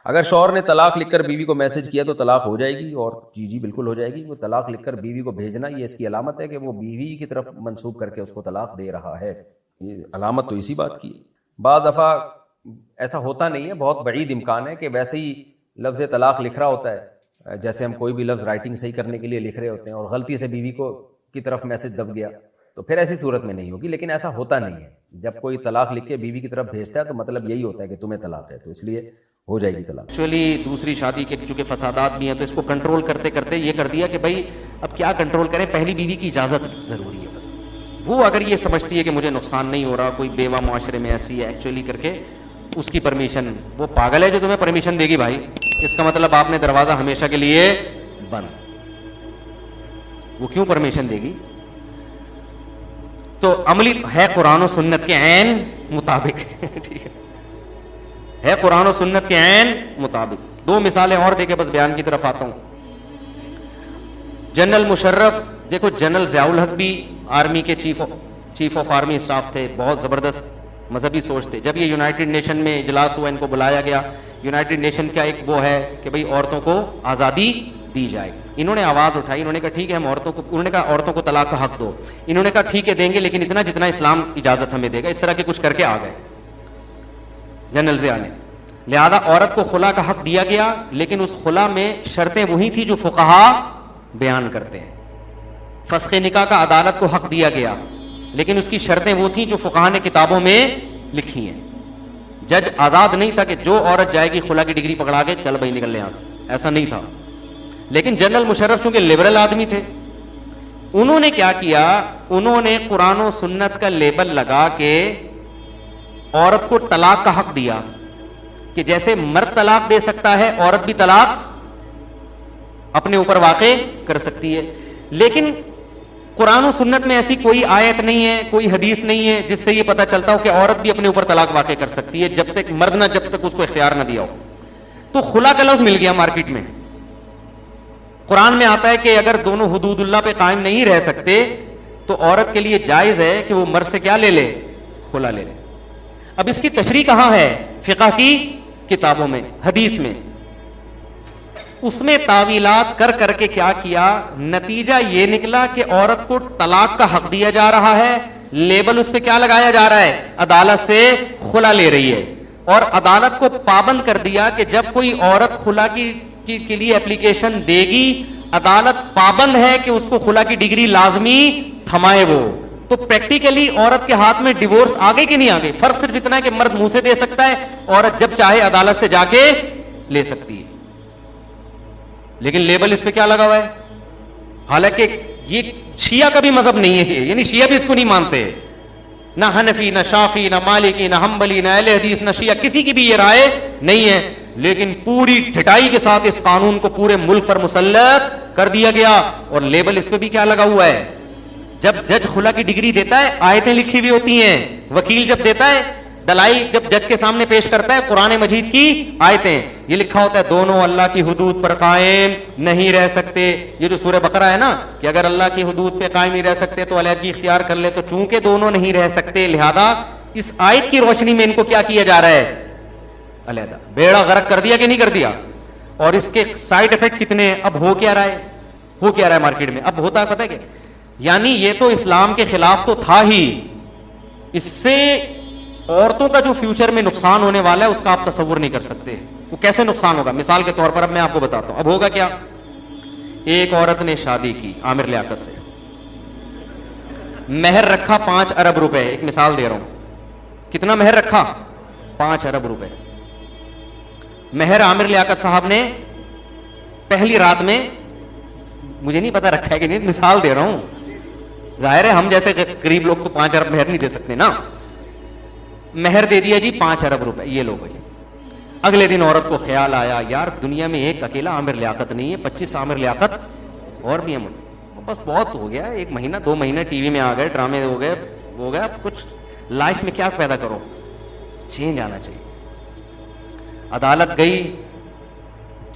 اگر شوہر نے طلاق لکھ کر بیوی کو میسج کیا تو طلاق ہو جائے گی؟ اور جی بالکل ہو جائے گی. وہ طلاق لکھ کر بیوی کو بھیجنا یہ اس کی علامت ہے کہ وہ بیوی کی طرف منسوب کر کے اس کو طلاق دے رہا ہے. یہ علامت تو اسی بات کی. بعض دفعہ ایسا ہوتا نہیں ہے، بہت بعید امکان ہے کہ ویسے ہی لفظ طلاق لکھ رہا ہوتا ہے، جیسے ہم کوئی بھی لفظ رائٹنگ صحیح کرنے کے لیے لکھ رہے ہوتے ہیں اور غلطی سے بیوی کو کی طرف میسج دب گیا تو پھر ایسی صورت میں نہیں ہوگی. لیکن ایسا ہوتا نہیں ہے. جب کوئی طلاق لکھ کے بیوی کی طرف بھیجتا ہے تو مطلب یہی ہوتا ہے کہ تمہیں طلاق ہے، تو اس لیے ہو جائے گی طلاق. ایکچولی دوسری شادی کے چونکہ فسادات بھی ہیں تو اس کو کنٹرول کرتے کرتے یہ کر دیا کہ بھائی اب کیا کنٹرول کریں، پہلی بیوی کی اجازت ضروری ہے بس. وہ اگر یہ سمجھتی ہے کہ مجھے نقصان نہیں ہو رہا، کوئی بیوہ معاشرے میں ایسی ہے ایکچولی کر کے اس کی پرمیشن، وہ پاگل ہے جو تمہیں پرمیشن دے گی بھائی. اس کا مطلب آپ نے دروازہ ہمیشہ کے لیے بند. وہ کیوں پرمیشن دے گی؟ تو عملی ہے قرآن و سنت کے عین مطابق. ٹھیک ہے قرآن و سنت کے عین مطابق. دو مثالیں اور دے کے بس بیان کی طرف آتا ہوں. جنرل مشرف، دیکھو جنرل ضیاء الحق بھی آرمی کے چیف آف آرمی اسٹاف تھے، بہت زبردست مذہبی سوچ تھے. جب یہ یونائٹڈ نیشن میں اجلاس ہوا، ان کو بلایا گیا. یونائٹڈ نیشن کا ایک وہ ہے کہ بھئی عورتوں کو آزادی دی جائے. انہوں نے آواز اٹھائی، انہوں نے کہا ٹھیک ہے ہم عورتوں کو، انہوں نے کہا عورتوں کو طلاق کا حق دو. انہوں نے کہا ٹھیک ہے دیں گے لیکن اتنا جتنا اسلام اجازت ہمیں دے گا. اس طرح کے کچھ کر کے آ گئے جنرل ضیاء نے. لہذا عورت کو خلا کا حق دیا گیا، لیکن اس خلا میں شرطیں وہی تھی جو فقہا بیان کرتے ہیں. فسخ نکاح کا عدالت کو حق دیا گیا، لیکن اس کی شرطیں وہ تھیں جو فقہا نے کتابوں میں لکھی ہیں. جج آزاد نہیں تھا کہ جو عورت جائے گی خلا کی ڈگری پکڑا کے چل بھائی نکل لے یہاں سے، ایسا نہیں تھا. لیکن جنرل مشرف چونکہ لبرل آدمی تھے، انہوں نے کیا کیا، انہوں نے قرآن و سنت کا لیبل لگا کے عورت کو طلاق کا حق دیا کہ جیسے مرد طلاق دے سکتا ہے عورت بھی طلاق اپنے اوپر واقع کر سکتی ہے. لیکن قرآن و سنت میں ایسی کوئی آیت نہیں ہے، کوئی حدیث نہیں ہے جس سے یہ پتہ چلتا ہو کہ عورت بھی اپنے اوپر طلاق واقع کر سکتی ہے جب تک مرد نہ، جب تک اس کو اختیار نہ دیا ہو. تو خلا کا لفظ مل گیا مارکیٹ میں. قرآن میں آتا ہے کہ اگر دونوں حدود اللہ پہ قائم نہیں رہ سکتے تو عورت کے لیے جائز ہے کہ وہ مرد سے کیا لے لے، خلا لے لے. اب اس کی تشریح کہاں ہے؟ فقہ کی کتابوں میں، حدیث میں. اس میں تعویلات کر کر کے کیا کیا، نتیجہ یہ نکلا کہ عورت کو طلاق کا حق دیا جا رہا ہے، لیبل اس پہ کیا لگایا جا رہا ہے، عدالت سے خلا لے رہی ہے. اور عدالت کو پابند کر دیا کہ جب کوئی عورت خلا کے لیے اپلیکیشن دے گی، عدالت پابند ہے کہ اس کو خلا کی ڈگری لازمی تھمائے. وہ تو پریکٹیکلی عورت کے ہاتھ میں ڈیورس آگے کہ نہیں آگے؟ فرق صرف اتنا ہے کہ مرد منہ سے دے سکتا ہے، عورت جب چاہے عدالت سے جا کے لے سکتی ہے. لیکن لیبل اس پہ کیا لگا ہوا ہے؟ حالانکہ یہ شیعہ کا بھی مذہب نہیں ہے، یعنی شیعہ بھی اس کو نہیں مانتے، نہ حنفی نہ شافی نہ مالکی نہ حنبلی نہ اہل حدیث نہ شیعہ، کسی کی بھی یہ رائے نہیں ہے. لیکن پوری ڈھٹائی کے ساتھ اس قانون کو پورے ملک پر مسلط کر دیا گیا. اور لیبل اس پہ بھی کیا لگا ہوا ہے؟ جب جج خلا کی ڈگری دیتا ہے آیتیں لکھی ہوئی ہوتی ہیں، وکیل جب دیتا ہے دلائل، جب جج کے سامنے پیش کرتا ہے قرآن مجید کی آیتیں، یہ لکھا ہوتا ہے دونوں اللہ کی حدود پر قائم نہیں رہ سکتے. یہ جو سورہ بقرہ ہے نا کہ اگر اللہ کی حدود پہ قائم نہیں رہ سکتے تو علیحدگی اختیار کر لے، تو چونکہ دونوں نہیں رہ سکتے لہذا اس آیت کی روشنی میں ان کو کیا کیا جا رہا ہے، علیحدہ. بیڑا غرق کر دیا کہ نہیں کر دیا؟ اور اس کے سائیڈ افیکٹ کتنے؟ اب ہو کیا رہا ہے، ہو کیا رہا ہے مارکیٹ میں؟ اب ہوتا ہے پتہ ہے کہ یعنی یہ تو اسلام کے خلاف تو تھا ہی، اس سے عورتوں کا جو فیوچر میں نقصان ہونے والا ہے اس کا آپ تصور نہیں کر سکتے. وہ کیسے نقصان ہوگا؟ مثال کے طور پر اب میں آپ کو بتاتا ہوں. اب ہوگا کیا، ایک عورت نے شادی کی عامر لیاقت سے، مہر رکھا 5 ارب روپے. ایک مثال دے رہا ہوں، کتنا مہر رکھا؟ 5 ارب روپے. مہر عامر لیاقت صاحب نے پہلی رات میں، مجھے نہیں پتا رکھا ہے کہ نہیں، مثال دے رہا ہوں، ظاہر ہے ہم جیسے غریب لوگ تو 5 ارب مہر نہیں دے سکتے نا. مہر دے دیا جی 5 ارب روپے، یہ لو بھائی. اگلے دن عورت کو خیال آیا یار دنیا میں ایک اکیلا عامر لیاقت نہیں ہے، 25 عامر لیاقت اور بھی ہیں، بس بہت ہو گیا، 1 مہینہ 2 مہینے ٹی وی میں آ گئے، ڈرامے ہو گئے، اب کچھ لائف میں کیا پیدا کرو، چینج آنا چاہیے. عدالت گئی،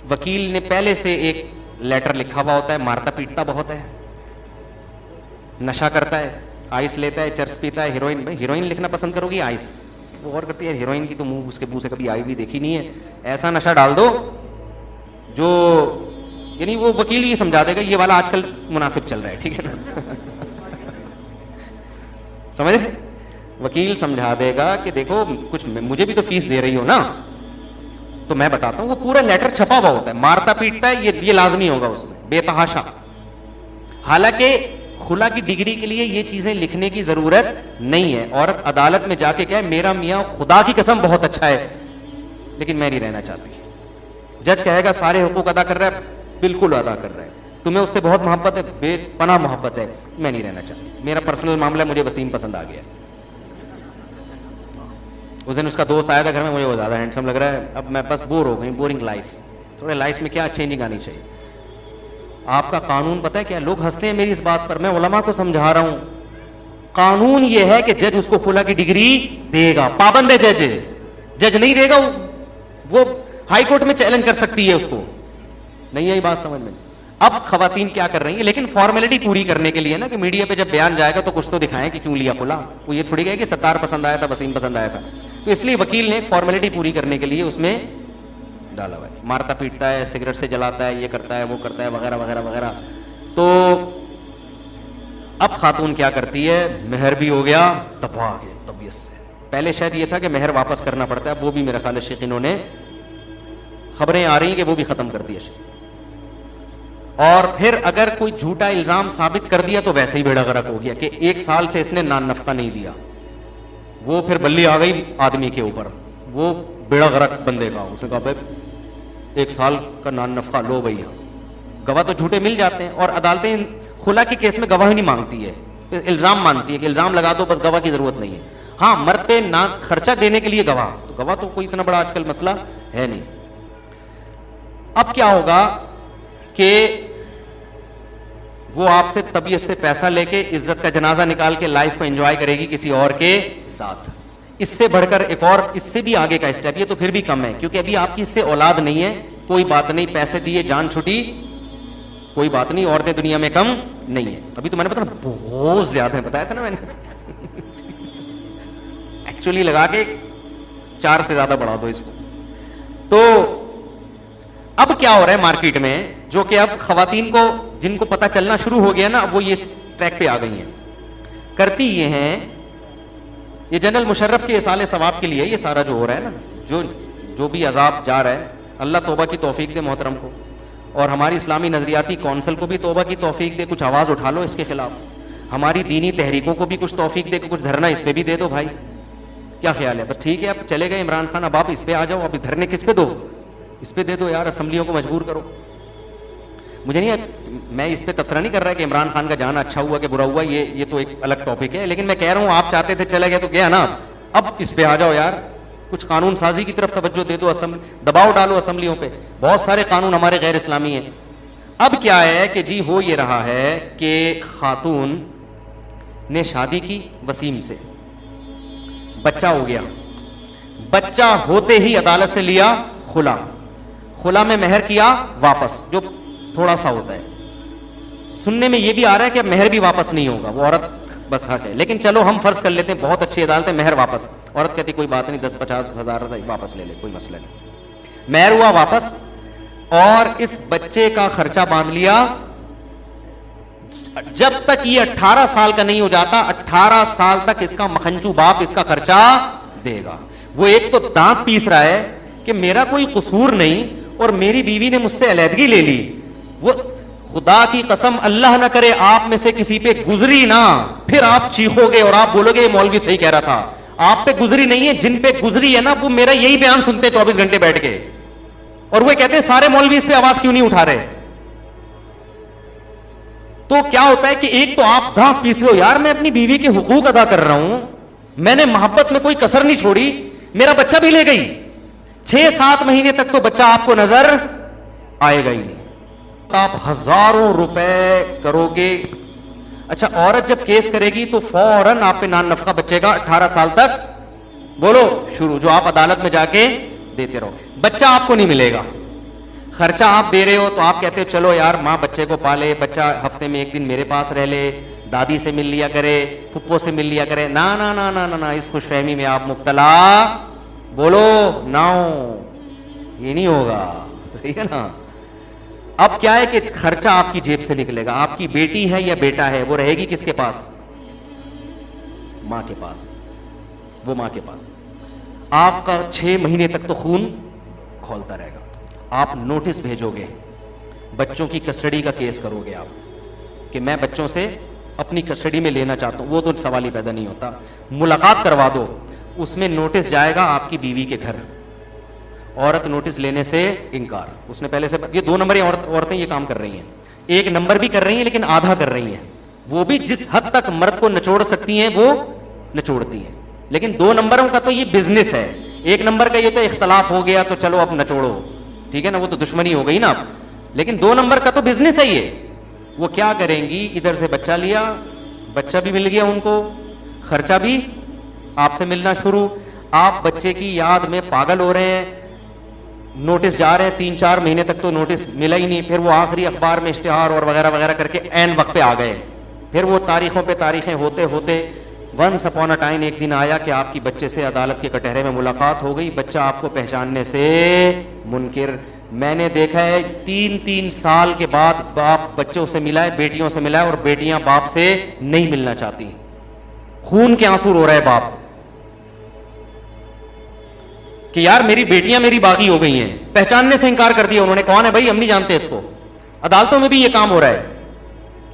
وکیل نے پہلے سے ایک لیٹر لکھا ہوا ہوتا ہے، مارتا پیٹتا بہت ہے، نشہ کرتا ہے، آئس لیتا ہے، چرس پیتا ہے، ہیروئن لکھنا پسند کرو گی، آئس وہ غور کرتی ہے ہیروئن کی تو منہ اس کے منہ سے کبھی آئی بھی دیکھی نہیں ہے, ایسا نشہ ڈال دو جو یعنی وہ وکیل یہ سمجھا دے گا یہ والا آج کل مناسب چل رہا ہے, ٹھیک ہے نا, سمجھ رہے, وکیل سمجھا دے گا کہ دیکھو کچھ مجھے بھی تو فیس دے رہی ہو نا, تو میں بتاتا ہوں وہ پورا لیٹر چھپا ہوا ہوتا ہے, مارتا پیٹتا ہے, یہ لازمی ہوگا اس میں بے تحاشا. حالانکہ خلا کی ڈگری کے لیے یہ چیزیں لکھنے کی ضرورت نہیں ہے. عورت عدالت میں جا کے کہے میرا میاں خدا کی قسم بہت اچھا ہے لیکن میں نہیں رہنا چاہتی, جج کہے گا سارے حقوق ادا کر رہا ہے, بالکل ادا کر رہا ہے, تمہیں اس سے بہت محبت ہے, بے پناہ محبت ہے, میں نہیں رہنا چاہتی, میرا پرسنل معاملہ ہے, مجھے وسیم پسند آ گیا. اس دن اس کا دوست آیا تھا گھر میں, مجھے وہ زیادہ ہینڈسم لگ رہا ہے, اب میں بس بور ہو گئی, بورنگ لائف, تھوڑے لائف میں کیا چینجنگ آنی چاہیے. آپ کا قانون پتہ ہے کیا, لوگ ہنستے ہیں میری اس بات پر, میں علماء کو سمجھا رہا ہوں, قانون یہ ہے کہ جج اس کو خلا کی ڈگری دے گا, پابند ہے جج, جج نہیں دے گا وہ ہائی کورٹ میں چیلنج کر سکتی ہے اس کو, نہیں ہے یہ بات سمجھ میں. اب خواتین کیا کر رہی ہیں, لیکن فارمیلٹی پوری کرنے کے لیے نا, کہ میڈیا پہ جب بیان جائے گا تو کچھ تو دکھائیں کہ کیوں لیا خلا, وہ یہ تھوڑی گئے کہ ستار پسند آیا تھا, وسیم پسند آیا تھا, تو اس لیے وکیل نے فارمیلٹی پوری کرنے کے لیے اس میں ڈالا ہوا ہے, مارتا پیٹتا ہے, سگریٹ سے جلاتا ہے, یہ کرتا ہے, وہ کرتا ہے, وغیرہ وغیرہ وغیرہ. تو اب خاتون کیا کرتی ہے, مہر بھی ہو گیا, دبا گئے طبیعت سے. پہلے شاید یہ تھا کہ مہر واپس کرنا پڑتا ہے, وہ بھی میرا خیال ہے شیخ انہوں نے, خبریں آ رہی ہیں کہ وہ بھی ختم کر دیا. اور پھر اگر کوئی جھوٹا الزام ثابت کر دیا تو ویسے ہی بیڑا غرق ہو گیا کہ 1 سال سے اس نے نان نفقہ نہیں دیا, وہ پھر بلی آ گئی آدمی کے اوپر, وہ بیڑا غرق بندے کا. اس نے کہا بھائی 1 سال کا نان نفقہ لو بھیا. گواہ تو جھوٹے مل جاتے ہیں, اور عدالتیں خلا کے کیس میں گواہ نہیں مانگتی ہے, الزام مانتی ہے کہ الزام لگا دو بس, گواہ کی ضرورت نہیں ہے. ہاں مرد پہ نہ خرچہ دینے کے لیے گواہ, تو گواہ تو کوئی اتنا بڑا آج کل مسئلہ ہے نہیں. اب کیا ہوگا کہ وہ آپ سے طبیعت سے پیسہ لے کے عزت کا جنازہ نکال کے لائف کو انجوائے کرے گی کسی اور کے ساتھ. اس سے بڑھ کر ایک اور اس سے بھی آگے کا اسٹیپ, یہ تو پھر بھی کم ہے کیونکہ ابھی آپ کی اس سے اولاد نہیں ہے, کوئی بات نہیں, پیسے دیے جان چھٹی, کوئی بات نہیں, عورتیں دنیا میں کم نہیں ہے. ابھی تو میں نے بتایا بہت زیادہ ہے, بتایا تھا نا میں نے, ایکچولی لگا کے 4 سے زیادہ بڑھا دو اس کو. تو اب کیا ہو رہا ہے مارکیٹ میں, جو کہ اب خواتین کو جن کو پتہ چلنا شروع ہو گیا نا, اب وہ یہ ٹریک پہ آ گئی ہیں. کرتی یہ ہیں, یہ جنرل مشرف کے اصالِ ثواب کے لیے یہ سارا جو ہو رہا ہے نا, جو بھی عذاب جا رہا ہے, اللہ توبہ کی توفیق دے محترم کو, اور ہماری اسلامی نظریاتی کونسل کو بھی توبہ کی توفیق دے, کچھ آواز اٹھا لو اس کے خلاف. ہماری دینی تحریکوں کو بھی کچھ توفیق دے, کچھ دھرنا اس پہ بھی دے دو بھائی. کیا خیال ہے؟ بس ٹھیک ہے, اب چلے گئے عمران خان, اب آپ اس پہ آ جاؤ, اب دھرنے کس پہ دو, اس پہ دے دو یار, اسمبلیوں کو مجبور کرو. مجھے نہیں, میں اس پہ تبصرہ نہیں کر رہا کہ عمران خان کا جانا اچھا ہوا کہ برا ہوا, یہ تو ایک الگ ٹاپک ہے, لیکن میں کہہ رہا ہوں آپ چاہتے تھے چلے گئے تو گیا نا, اب اس پہ آ جاؤ یار, کچھ قانون سازی کی طرف توجہ دے دو, دباؤ ڈالو اسمبلیوں پہ. بہت سارے قانون ہمارے غیر اسلامی ہیں. اب کیا ہے کہ جی ہو یہ رہا ہے کہ خاتون نے شادی کی وسیم سے, بچہ ہو گیا, بچہ ہوتے ہی عدالت سے لیا خلا, خلا میں مہر کیا واپس, جو تھوڑا سا ہوتا ہے. سننے میں یہ بھی آ رہا ہے کہ اب مہر بھی واپس نہیں ہوگا, وہ عورت بس حق ہے, لیکن چلو ہم فرض کر لیتے ہیں بہت اچھی عدالت ہے, مہر واپس. عورت کہتی کوئی بات نہیں, 10-50 ہزار واپس لے لے, کوئی مسئلہ نہیں. مہر ہوا واپس, اور اس بچے کا خرچہ باندھ لیا. جب تک یہ 18 سال کا نہیں ہو جاتا, 18 سال تک اس کا مکھنچو باپ اس کا خرچہ دے گا. وہ ایک تو دانت پیس رہا ہے کہ میرا کوئی قصور نہیں, اور میری بیوی نے مجھ سے علیحدگی لے لی. وہ خدا کی قسم اللہ نہ کرے آپ میں سے کسی پہ گزری نا, پھر آپ چیخو گے اور آپ بولو گے یہ مولوی صحیح کہہ رہا تھا. آپ پہ گزری نہیں ہے, جن پہ گزری ہے نا وہ میرا یہی بیان سنتے 24 گھنٹے بیٹھ کے, اور وہ کہتے ہیں سارے مولوی اس پہ آواز کیوں نہیں اٹھا رہے. تو کیا ہوتا ہے کہ ایک تو آپ دانت پیس رہے ہو, یار میں اپنی بیوی کے حقوق ادا کر رہا ہوں, میں نے محبت میں کوئی کسر نہیں چھوڑی, میرا بچہ بھی لے گئی, 6-7 مہینے تک تو بچہ آپ کو نظر آئے گا ہی نہیں. آپ ہزاروں روپے کرو گے. اچھا عورت جب کیس کرے گی تو فوراً آپ پہ نان نفقہ بچے گا 18 سال تک, بولو شروع, جو آپ عدالت میں جا کے دیتے رہو. بچہ آپ کو نہیں ملے گا, خرچہ آپ دے رہے ہو, تو آپ کہتے ہو چلو یار ماں بچے کو پالے, بچہ ہفتے میں 1 دن میرے پاس رہ لے, دادی سے مل لیا کرے, پھپھو سے مل لیا کرے. نا نا نا نا نا, اس خوش فہمی میں آپ مبتلا بولو نہ ہو, یہ نہیں ہوگا. ٹھیک ہے نا. اب کیا ہے کہ خرچہ آپ کی جیب سے نکلے گا. آپ کی بیٹی ہے یا بیٹا ہے, وہ رہے گی کس کے پاس؟ ماں کے پاس. وہ ماں کے پاس. آپ کا 6 مہینے تک تو خون کھولتا رہے گا. آپ نوٹس بھیجو گے, بچوں کی کسٹڈی کا کیس کرو گے آپ کہ میں بچوں سے اپنی کسٹڈی میں لینا چاہتا ہوں, وہ تو سوال ہی پیدا نہیں ہوتا. ملاقات کروا دو, اس میں نوٹس جائے گا آپ کی بیوی کے گھر. عورت نوٹس لینے سے انکار. اس نے پہلے سے, یہ 2 نمبری عورتیں یہ کام کر رہی ہیں. 1 نمبر بھی کر رہی ہیں لیکن آدھا کر رہی ہیں. وہ بھی جس حد تک مرد کو نچوڑ سکتی ہیں وہ نچوڑتی ہیں, لیکن 2 نمبروں کا تو یہ بزنس ہے. 1 نمبر کا یہ تو اختلاف ہو گیا تو چلو اب نچوڑو, ٹھیک ہے نا, وہ تو دشمنی ہو گئی نا اب. لیکن 2 نمبر کا تو بزنس ہے یہ. وہ کیا کریں گی, ادھر سے بچہ لیا, بچہ بھی مل گیا ان کو, خرچہ بھی آپ سے ملنا شروع. آپ بچے کی یاد میں پاگل ہو رہے ہیں, نوٹس جا رہے ہیں 3-4 مہینے تک تو نوٹس ملا ہی نہیں. پھر وہ آخری اخبار میں اشتہار اور وغیرہ وغیرہ کر کے عین وقت پہ آ گئے. پھر وہ تاریخوں پہ تاریخیں ہوتے ہوتے ونس اپون اے ٹائم ایک دن آیا کہ آپ کی بچے سے عدالت کے کٹہرے میں ملاقات ہو گئی. بچہ آپ کو پہچاننے سے منکر. میں نے دیکھا ہے 3 سال کے بعد باپ بچوں سے ملا ہے, بیٹیوں سے ملا ہے, اور بیٹیاں باپ سے نہیں ملنا چاہتی. خون کے آنسو رو رہا ہے باپ کہ یار میری بیٹیاں میری باغی ہو گئی ہیں. پہچاننے سے انکار کر دیا انہوں نے. کون ہے بھائی؟ ہم نہیں جانتے اس کو. عدالتوں میں بھی یہ کام ہو رہا ہے.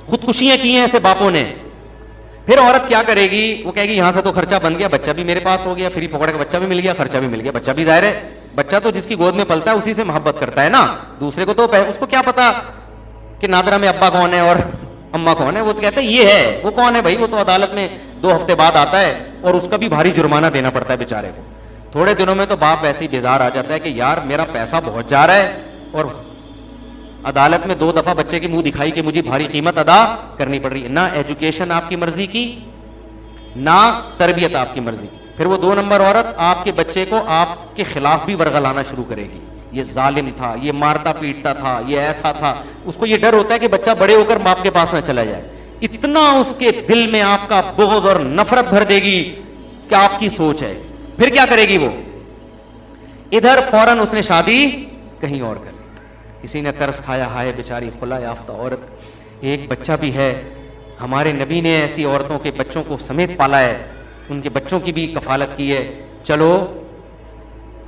خودکشیاں کی ہیں ایسے باپوں نے. پھر عورت کیا کرے گی, وہ کہے گی یہاں سے تو خرچہ بن گیا, بچہ بھی میرے پاس ہو گیا, فری پکڑ کا بچہ بھی مل گیا, خرچہ بھی مل گیا. بچہ بھی ظاہر ہے, بچہ تو جس کی گود میں پلتا ہے اسی سے محبت کرتا ہے نا. دوسرے کو تو اس کو کیا پتا کہ نادرہ میں ابا کون ہے اور اماں کون ہے. وہ تو کہتا ہے یہ ہے. وہ کون ہے بھائی؟ وہ تو عدالت میں 2 ہفتے بعد آتا ہے اور اس کا بھی بھاری جرمانہ دینا پڑتا ہے بیچارے کو. تھوڑے دنوں میں تو باپ ویسے ہی بیزار آ جاتا ہے کہ یار میرا پیسہ بہت جا رہا ہے, اور عدالت میں 2 دفعہ بچے کی منہ دکھائی کہ مجھے بھاری قیمت ادا کرنی پڑ رہی ہے. نہ ایجوکیشن آپ کی مرضی کی, نہ تربیت آپ کی مرضی. پھر وہ 2 نمبر عورت آپ کے بچے کو آپ کے خلاف بھی ورغلانا شروع کرے گی. یہ ظالم تھا, یہ مارتا پیٹتا تھا, یہ ایسا تھا. اس کو یہ ڈر ہوتا ہے کہ بچہ بڑے ہو کر باپ کے پاس نہ چلا جائے. اتنا اس کے دل میں آپ کا بغض اور نفرت بھر دے گی کہ آپ کی سوچ ہے. پھر کیا کرے گی وہ؟ ادھر فوراً اس نے شادی کہیں اور کر لی. کسی نے ترس کھایا, ہائے بیچاری خلا یافتہ عورت, ایک بچہ بھی ہے. ہمارے نبی نے ایسی عورتوں کے بچوں کو سمیت پالا ہے, ان کے بچوں کی بھی کفالت کی ہے. چلو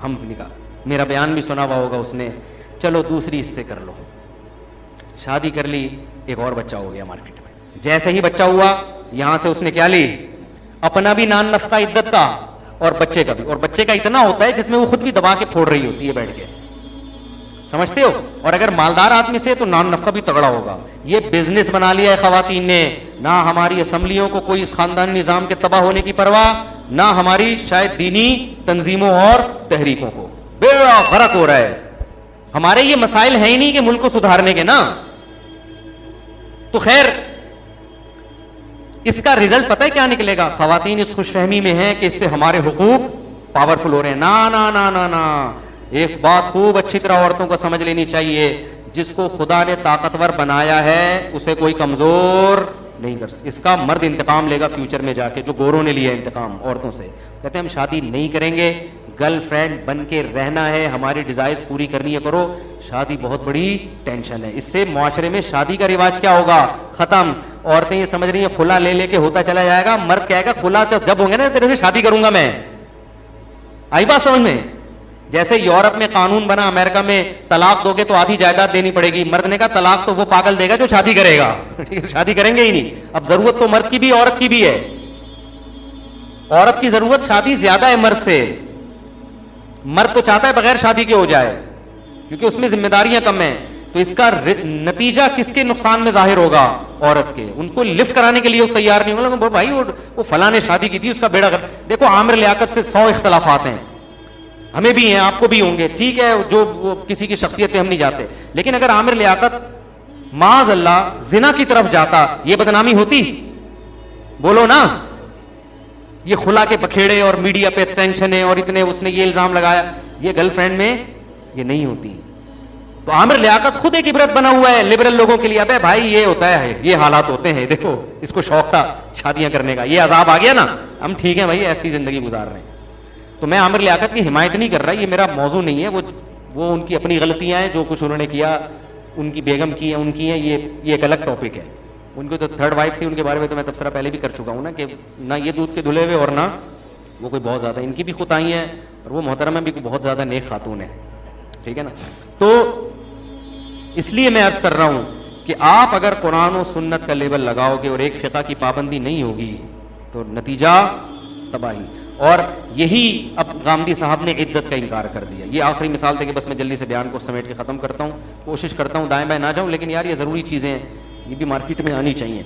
ہم نکاح, میرا بیان بھی سنا ہوا ہوگا اس نے, چلو دوسری اس سے کر لو. شادی کر لی, ایک اور بچہ ہو گیا مارکیٹ میں. جیسے ہی بچہ ہوا, یہاں سے اس نے کیا لی, اپنا بھی نان نفقہ عدت کا اور بچے کا بھی. اور بچے کا اتنا ہوتا ہے جس میں وہ خود بھی دبا کے پھوڑ رہی ہوتی ہے بیٹھ کے, سمجھتے ہو. اور اگر مالدار آدمی سے تو نان نفقہ بھی تگڑا ہوگا. یہ بزنس بنا لیا ہے خواتین نے. نہ ہماری اسمبلیوں کو کوئی اس خاندانی نظام کے تباہ ہونے کی پرواہ, نہ ہماری شاید دینی تنظیموں اور تحریکوں کو. بیڑا غرق ہو رہا ہے. ہمارے یہ مسائل ہیں ہی نہیں کہ ملک کو سدھارنے کے نا. تو خیر اس کا رزلٹ پتہ ہے کیا نکلے گا؟ خواتین اس خوش فہمی میں ہیں کہ اس سے ہمارے حقوق پاورفل ہو رہے ہیں. نا نا نا نا نا, ایک بات خوب اچھی طرح عورتوں کو سمجھ لینی چاہیے, جس کو خدا نے طاقتور بنایا ہے اسے کوئی کمزور نہیں کر سکتا. اس کا مرد انتقام لے گا فیوچر میں جا کے, جو گوروں نے لیا انتقام عورتوں سے. کہتے ہیں ہم شادی نہیں کریں گے, گرل فرینڈ بن کے رہنا ہے, ہماری ڈیزائرز پوری کرنی ہے, کرو. شادی بہت بڑی ٹینشن ہے. اس سے معاشرے میں شادی کا رواج کیا ہوگا؟ ختم. عورتیں یہ سمجھ رہی ہیں خلا لے لے کے ہوتا چلا جائے گا. مرد کہے گا خلا جب ہوں گے نا تیرے سے شادی کروں گا میں. آئی بات سمجھ میں؟ جیسے یورپ میں قانون بنا, امریکہ میں طلاق دو گے تو آدھی جائیداد دینی پڑے گی. مرد نے کہا طلاق تو وہ پاگل دے گا جو شادی کرے گا. شادی کریں گے ہی نہیں. اب ضرورت تو مرد کی بھی عورت کی بھی ہے. عورت کی ضرورت شادی زیادہ ہے مرد سے. مرد تو چاہتا ہے بغیر شادی کے ہو جائے کیونکہ اس میں ذمہ داریاں کم ہیں. تو اس کا نتیجہ کس کے نقصان میں ظاہر ہوگا؟ عورت کے. ان کو لفٹ کرانے کے لیے وہ تیار نہیں ہوگا. بھائی وہ فلاں نے شادی کی تھی, اس کا بیڑا کر. دیکھو عامر لیاقت سے 100 اختلافات ہیں, ہمیں بھی ہیں, آپ کو بھی ہوں گے, ٹھیک ہے, جو کسی کی شخصیت پہ ہم نہیں جاتے. لیکن اگر عامر لیاقت معاذ اللہ زنا کی طرف جاتا, یہ بدنامی ہوتی؟ بولو نا. یہ خلا کے بکھیڑے اور میڈیا پہ ٹینشن ہے اور اتنے اس نے یہ الزام لگایا, یہ گرل فرینڈ میں یہ نہیں ہوتی. تو عامر لیاقت خود ایک عبرت بنا ہوا ہے لبرل لوگوں کے لیے. ابے بھائی یہ ہوتا ہے, یہ حالات ہوتے ہیں, دیکھو اس کو شوق تھا شادیاں کرنے کا, یہ عذاب آ گیا نا, ہم ٹھیک ہیں بھائی ایسی زندگی گزار رہے ہیں. تو میں عامر لیاقت کی حمایت نہیں کر رہا, یہ میرا موضوع نہیں ہے. وہ ان کی اپنی غلطیاں ہیں, جو کچھ انہوں نے کیا, ان کی بیگم کی ہیں, ان کی ہیں, یہ ایک الگ ٹاپک ہے. ان کو تو تھرڈ وائف تھی, ان کے بارے میں تو میں تبصرہ پہلے بھی کر چکا ہوں نا, کہ نہ یہ دودھ کے دھلے ہوئے اور نہ وہ کوئی بہت زیادہ, ان کی بھی خطائیں ہیں, اور وہ محترمہ بھی بہت زیادہ نیک خاتون ہے, ٹھیک ہے نا. تو اس لیے میں عرض کر رہا ہوں کہ آپ اگر قرآن و سنت کا لیبل لگاؤ گے اور ایک فقہ کی پابندی نہیں ہوگی تو نتیجہ تباہی. اور یہی اب غامدی صاحب نے عدت کا انکار کر دیا. یہ آخری مثال تھے کہ بس میں جلدی سے بیان کو سمیٹ کے ختم کرتا ہوں, کوشش کرتا ہوں دائیں بائیں نہ جاؤں, لیکن یار یہ ضروری چیزیں ہیں, یہ بھی مارکیٹ میں آنی چاہیے.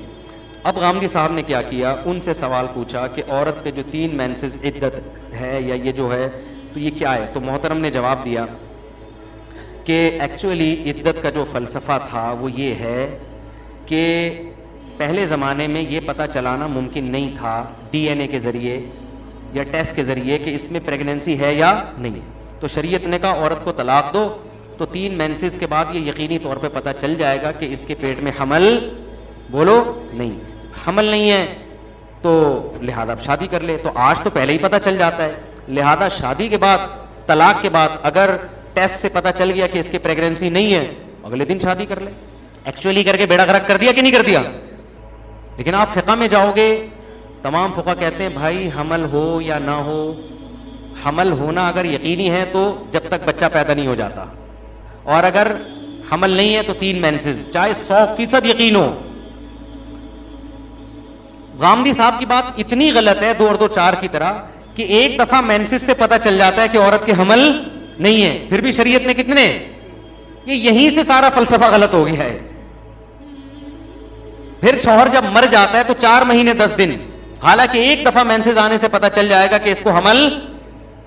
اب غامدی صاحب نے کیا کیا, ان سے سوال پوچھا کہ عورت پہ جو 3 مینسز عدت ہے یا یہ جو ہے تو یہ کیا ہے. تو محترم نے جواب دیا کہ ایکچولی عدت کا جو فلسفہ تھا وہ یہ ہے کہ پہلے زمانے میں یہ پتہ چلانا ممکن نہیں تھا ڈی این اے کے ذریعے یا ٹیسٹ کے ذریعے کہ اس میں پریگننسی ہے یا نہیں. تو شریعت نے کہا عورت کو طلاق دو, تو 3 مینسز کے بعد یہ یقینی طور پہ پتہ چل جائے گا کہ اس کے پیٹ میں حمل, بولو نہیں, حمل نہیں ہے, تو لہذا اب شادی کر لے. تو آج تو پہلے ہی پتہ چل جاتا ہے, لہذا شادی کے بعد, طلاق کے بعد اگر ٹیسٹ سے پتہ چل گیا کہ اس کی پریگننسی نہیں ہے, اگلے دن شادی کر لے. ایکچولی کر کے بیڑا غرق کر دیا کہ نہیں کر دیا. لیکن آپ فقہ میں جاؤ گے, تمام فقہ کہتے ہیں بھائی حمل ہو یا نہ ہو, حمل ہونا اگر یقینی ہے تو جب تک بچہ پیدا نہیں ہو جاتا, اور اگر حمل نہیں ہے تو 3 مینسز, چاہے 100% یقین ہو. غامدی صاحب کی بات اتنی غلط ہے 2 اور 2 4 کی طرح کہ ایک دفعہ مینسز سے پتہ چل جاتا ہے کہ عورت کے حمل نہیں ہے, پھر بھی شریعت نے کتنے, یہ یہیں سے سارا فلسفہ غلط ہو گیا ہے. پھر شوہر جب مر جاتا ہے تو 4 مہینے 10 دن, حالانکہ ایک دفعہ مینسز آنے سے پتہ چل جائے گا کہ اس کو حمل,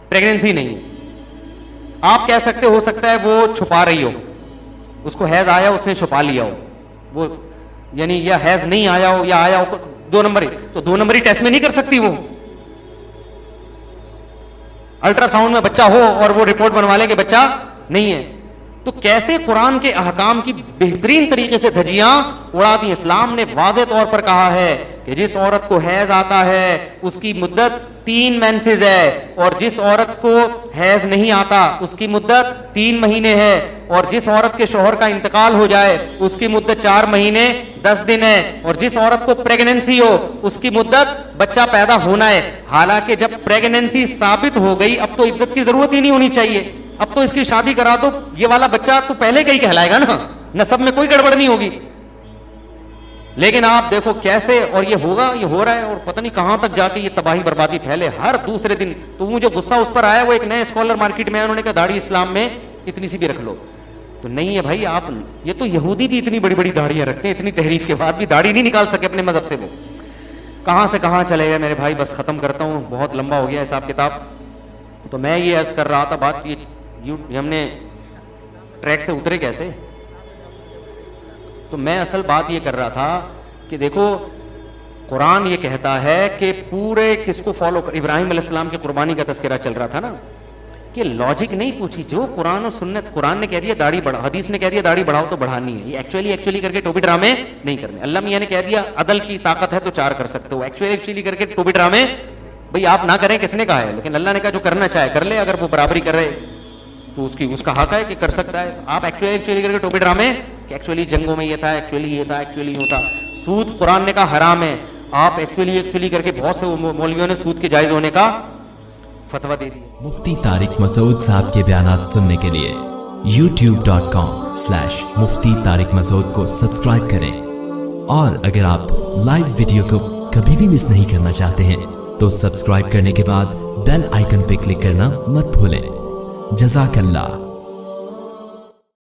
پریگننسی نہیں ہے. آپ کہہ سکتے ہو سکتا ہے وہ چھپا رہی ہو, اس کو حیض آیا اس نے چھپا لیا ہو, وہ یعنی یا حیض نہیں آیا ہو یا آیا ہو 2 نمبری, تو 2 نمبری ٹیسٹ میں نہیں کر سکتی وہ. الٹرا ساؤنڈ میں بچہ ہو اور وہ رپورٹ بنوا لے کہ بچہ نہیں ہے. تو کیسے قرآن کے احکام کی بہترین طریقے سے دھجیاں اڑا دی. اسلام نے واضح طور پر کہا ہے کہ جس عورت کو حیض آتا ہے اس کی مدت 3 مینسز ہے, اور جس عورت کو حیض نہیں آتا اس کی مدت 3 مہینے ہے, اور جس عورت کے شوہر کا انتقال ہو جائے اس کی مدت 4 مہینے 10 دن ہے, اور جس عورت کو پریگننسی ہو اس کی مدت بچہ پیدا ہونا ہے. حالانکہ جب پریگننسی ثابت ہو گئی اب تو عدت کی ضرورت ہی نہیں ہونی چاہیے, اب تو اس کی شادی کرا دو, یہ والا بچہ تو پہلے کا ہی کہلائے گا نا, نسب میں کوئی گڑبڑ نہیں ہوگی. لیکن آپ دیکھو کیسے, اور یہ ہوگا, یہ ہو رہا ہے, اور پتہ نہیں کہاں تک جا کے یہ تباہی بربادی پھیلے ہر دوسرے دن. تو مجھے غصہ اس پر آیا, وہ ایک نئے اسکالر مارکیٹ میں آئے, انہوں نے کہا داڑھی اسلام میں اتنی سی بھی رکھ لو. تو نہیں ہے بھائی, آپ یہ تو یہودی بھی اتنی بڑی بڑی داڑیاں رکھتے ہیں, اتنی تحریف کے بعد بھی داڑھی نہیں نکال سکے اپنے مذہب سے. وہ کہاں سے کہاں چلے گئے میرے بھائی. بس ختم کرتا ہوں, بہت لمبا ہو گیا حساب کتاب. تو میں یہ عرض کر رہا تھا, بات یہ ہم نے ٹریک سے اترے کیسے. تو میں اصل بات یہ کر رہا تھا کہ دیکھو قرآن یہ کہتا ہے کہ پورے کس کو فالو کر. ابراہیم علیہ السلام کی قربانی کا تذکرہ چل رہا تھا نا, کہ لاجک نہیں پوچھی, جو قرآن و سنت, قرآن نے کہہ دیا داڑھی بڑھاؤ, حدیث نے کہہ دیا داڑھی بڑھاؤ تو بڑھانی ہے. یہ ایکچولی کر کے ٹوپی ڈرامے نہیں کرنے. اللہ میاں نے کہہ دیا عدل کی طاقت ہے تو 4 کر سکتے ہو, ایکچولی کر کے ٹوپی ڈرامے بھئی آپ نہ کریں, کس نے کہا ہے, لیکن اللہ نے کہا جو کرنا چاہے کر لے, اگر وہ برابری کر رہے تو اس کا حق ہے کہ کر سکتا ہے. آپ ایکچولی کر کے ٹوپی ڈرامے کہ ایکچولی جنگوں میں یہ تھا, ایکچولی یہ تھا, ایکچولی یہ تھا. سود قرآن نے کہا حرام ہے, آپ ایکچولی کر کے بہت سے مولویوں نے سود کے جائز ہونے کا فتویٰ دے دیا. مفتی طارق مسعود صاحب کے بیانات سننے کے لیے youtube.com/مفتی طارق مسعود کو سبسکرائب کریں, اور اگر آپ لائیو ویڈیو کو کبھی بھی مس نہیں کرنا چاہتے ہیں تو سبسکرائب کرنے کے بعد بیل آئیکن پہ کلک کرنا مت بھولیں. جزاک اللہ.